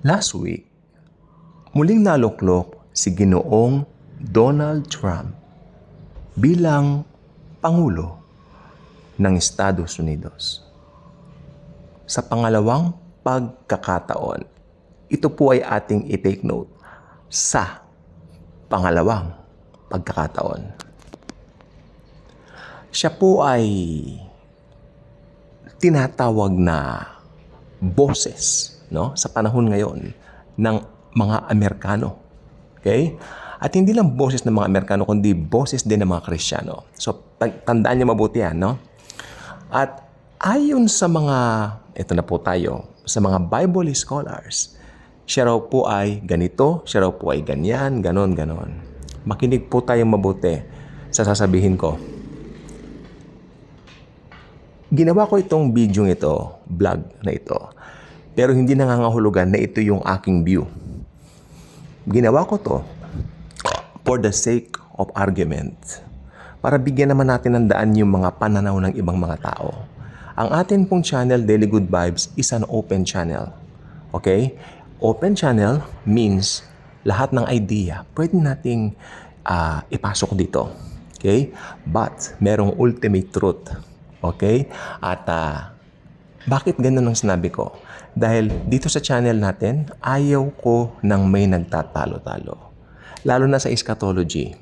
Last week, muling naluklok si Ginoong Donald Trump bilang Pangulo ng Estados Unidos. Sa pangalawang pagkakataon, ito po ay ating i-take note sa pangalawang pagkakataon. Siya po ay tinatawag na boses, no, sa panahon ngayon ng mga Amerikano. Okay? At hindi lang boses ng mga Amerikano, kundi boses din ng mga Kristiyano. So, tandaan niyo mabuti yan, no? At ayon sa mga, ito na po tayo, sa mga Bible scholars, siya raw po ay ganito, siya raw po ay ganyan, ganon. Makinig po tayong mabuti sa sasabihin ko. Ginawa ko itong video ito, vlog na ito, pero hindi nangangahulugan na ito yung aking view. Ginawa ko to for the sake of argument, para bigyan naman natin ng daan yung mga pananaw ng ibang mga tao. Ang atin pong channel, Daily Good Vibes, is an open channel. Okay? Open channel means lahat ng idea pwede nating ipasok dito. Okay? But merong ultimate truth. Okay? At bakit ganun ang sinabi ko? Dahil dito sa channel natin, ayaw ko ng may nagtatalo-talo. Lalo na sa eschatology.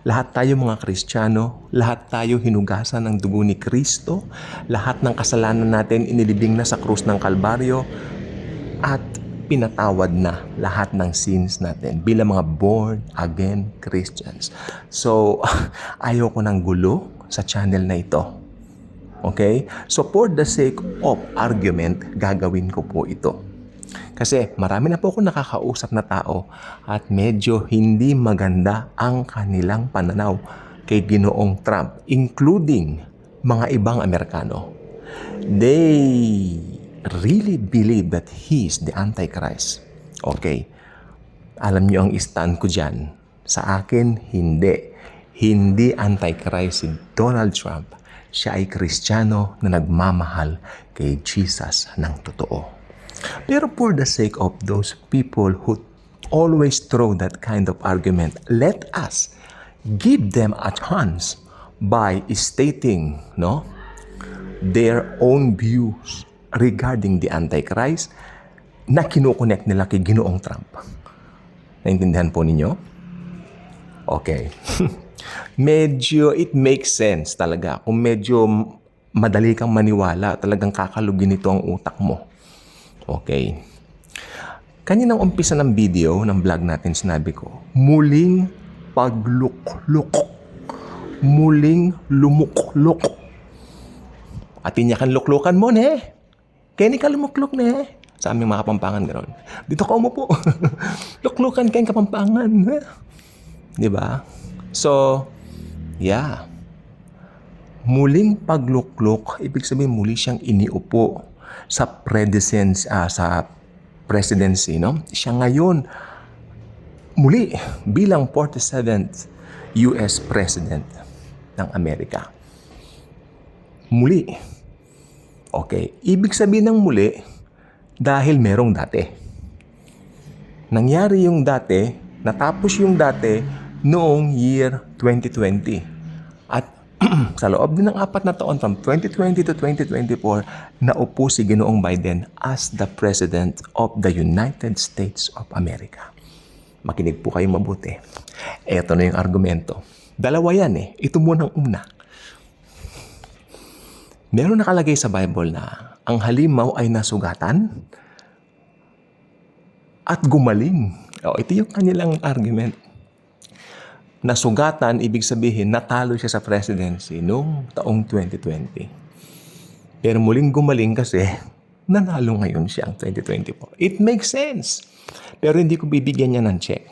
Lahat tayo mga Kristiyano, lahat tayo hinugasan ng dugo ni Kristo, lahat ng kasalanan natin inilibing na sa krus ng Kalbaryo, at pinatawad na lahat ng sins natin bilang mga born-again Christians. So, ayaw ko ng gulo sa channel na ito. Okay? So, for the sake of argument, gagawin ko po ito. Kasi marami na po ako nakakausap na tao at medyo hindi maganda ang kanilang pananaw kay Ginoong Trump, including mga ibang Amerikano. They really believe that he is the Antichrist. Okay. Alam niyo ang stand ko dyan. Sa akin, hindi. Hindi Antichrist si Donald Trump. Siya ay Kristiyano na nagmamahal kay Jesus ng totoo. Pero for the sake of those people who always throw that kind of argument, let us give them a chance by stating, no, their own views regarding the Antichrist na kinukonect nila kay Ginoong Trump. Naintindihan po ninyo? Okay. Medyo it makes sense talaga. Kung medyo madali kang maniwala, talagang kakalugin nito ang utak mo. Okay. Kaninang umpisa ng video, ng vlog natin, sinabi ko, muling pagluklok. Muling lumuklok. At inyakan luklukan mo, ne? Kaya ka lumuklok, ne? Sa aming mga Kapampangan, gano'n. Dito ka umupo. Luklukan kayong Kapampangan. Diba? So, yeah. Muling pagluklok, ibig sabihin muli siyang iniupo sa presidency, no? Siya ngayon muli bilang 47th US President ng Amerika. Muli. Okay, ibig sabihin ng muli dahil merong dati. Nangyari yung dati, natapos yung dati noong year 2020. At sa loob din ng 4 na taon, from 2020 to 2024, naupo si Ginoong Biden as the President of the United States of America. Makinig po kayong mabuti. Ito na yung argumento. Dalawa yan eh. Ito muna ang una. Meron nakalagay sa Bible na ang halimaw ay nasugatan at gumaling. Ito yung kanilang argument. Nasugatan, ibig sabihin, natalo siya sa presidency noong taong 2020. Pero muling gumaling kasi, nanalo ngayon siya ang 2024. It makes sense. Pero hindi ko bibigyan niya ng check.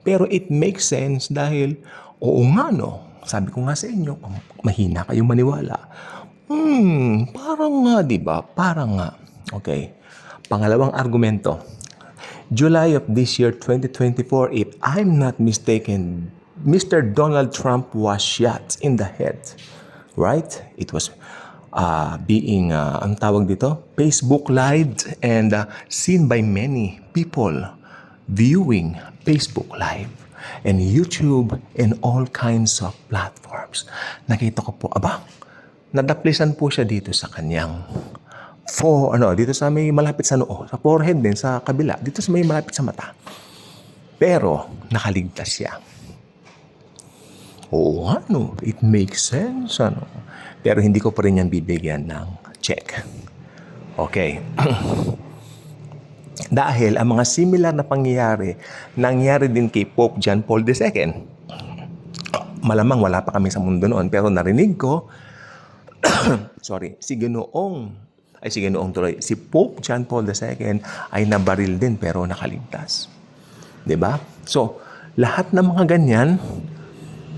Pero it makes sense dahil, oo nga no, sabi ko nga sa inyo, mahina kayong maniwala. Parang nga, di ba? Parang nga. Okay. Pangalawang argumento. July of this year, 2024, if I'm not mistaken, Mr. Donald Trump was shot in the head. Right? It was ang tawag dito, Facebook Live and seen by many people viewing Facebook Live and YouTube and all kinds of platforms. Nakita ko po, nadaplisan po siya dito sa kanyang dito sa may malapit sa noo, sa forehead din, sa kabila, dito sa may malapit sa mata. Pero, nakaligtas siya. Oo, it makes sense, Pero hindi ko pa rin yan bibigyan ng check. Okay. Dahil ang mga similar na pangyayari, nangyari din kay Pope John Paul II. Malamang wala pa kami sa mundo noon, pero narinig ko, si Pope John Paul II ay nabaril din pero nakaligtas. 'Di ba? So, lahat ng mga ganyan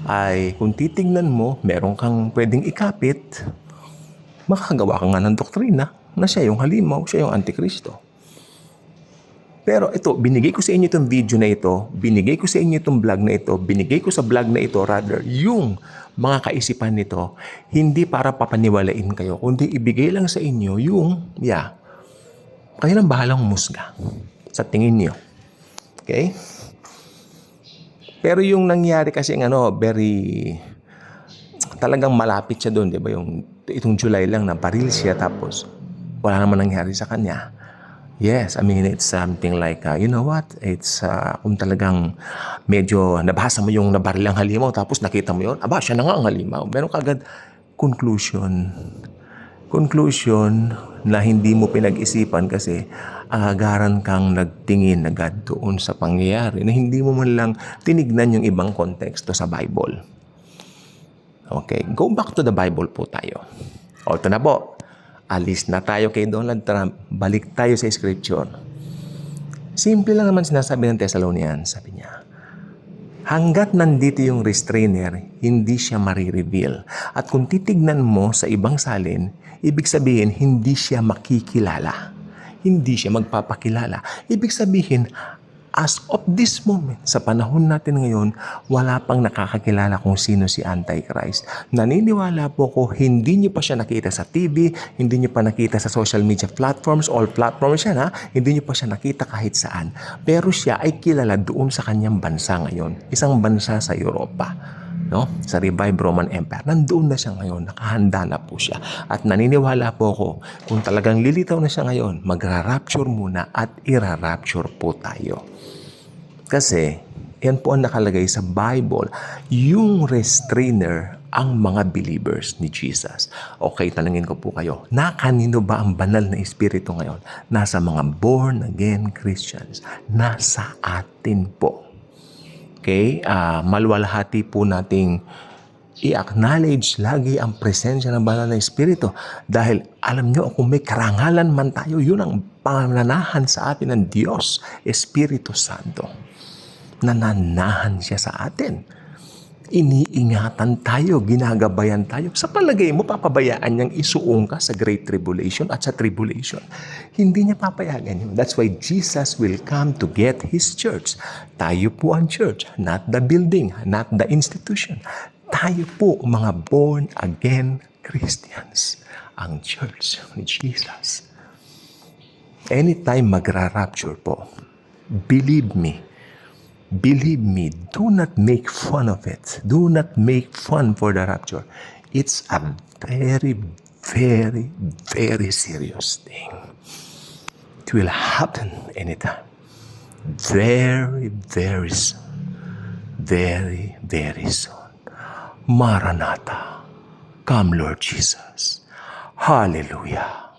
ay kung titingnan mo, meron kang pwedeng ikapit, makakagawa ka nga ng doktrina na siya yung halimaw, siya yung Antikristo. Pero ito, binigay ko sa inyo itong video na ito, binigay ko sa inyo itong vlog na ito, binigay ko sa vlog na ito, rather, yung mga kaisipan nito, hindi para papaniwalain kayo, kundi ibigay lang sa inyo yung, kayo nang bahalang musga sa tingin niyo. Okay? Pero yung nangyari kasi talagang malapit siya doon, di ba? Itong July lang na baril siya tapos wala naman nangyari sa kanya. Yes, it's something like, it's kung talagang medyo nabasa mo yung nabarilang halimaw tapos nakita mo yun, siya na nga ang halimaw. Meron kagad conclusion na hindi mo pinag-isipan kasi agaran kang nagtingin agad doon sa pangyayari na hindi mo man lang tinignan yung ibang konteksto sa Bible. Okay, go back to the Bible po tayo. Ito na po. Alis na tayo kay Donald Trump. Balik tayo sa Scripture. Simple lang naman sinasabi ng Thessalonians. Sabi niya, hanggat nandito yung restrainer, hindi siya marireveal. At kung titignan mo sa ibang salin, ibig sabihin, hindi siya makikilala. Hindi siya magpapakilala. Ibig sabihin, as of this moment, sa panahon natin ngayon, wala pang nakakakilala kung sino si Antichrist. Naniniwala po ko, hindi niyo pa siya nakita sa TV, hindi niyo pa nakita sa social media platforms, all platforms siya hindi niyo pa siya nakita kahit saan. Pero siya ay kilala doon sa kanyang bansa ngayon, isang bansa sa Europa. Sa revived Roman Empire. Nandoon na siya ngayon, nakahanda na po siya. At naniniwala po ko, kung talagang lilitaw na siya ngayon, magra-rapture muna at ira-rapture po tayo. Kasi, yan po ang nakalagay sa Bible, yung restrainer ang mga believers ni Jesus. Okay, tanungin ko po kayo, kanino ba ang banal na espiritu ngayon? Nasa mga born-again Christians. Nasa atin po. Okay, maluwalhati po nating i-acknowledge lagi ang presensya ng banal na espiritu. Dahil alam nyo, kung may karangalan man tayo, yun ang pananahan sa atin ng Diyos, Espiritu Santo. Nananahan siya sa atin. Iniingatan tayo, ginagabayan tayo. Sa palagay mo, papabayaan niyang isuong ka sa Great Tribulation at sa Tribulation. Hindi niya papayagan yun. That's why Jesus will come to get His church. Tayo po ang church, not the building, not the institution. Tayo po, mga born-again Christians, ang church ni Jesus. Anytime magra-rapture po, believe me, do not make fun of it. Do not make fun for the rapture. It's a very, very, very serious thing. It will happen anytime. Very, very soon. Very, very soon. Maranatha. Come, Lord Jesus. Hallelujah.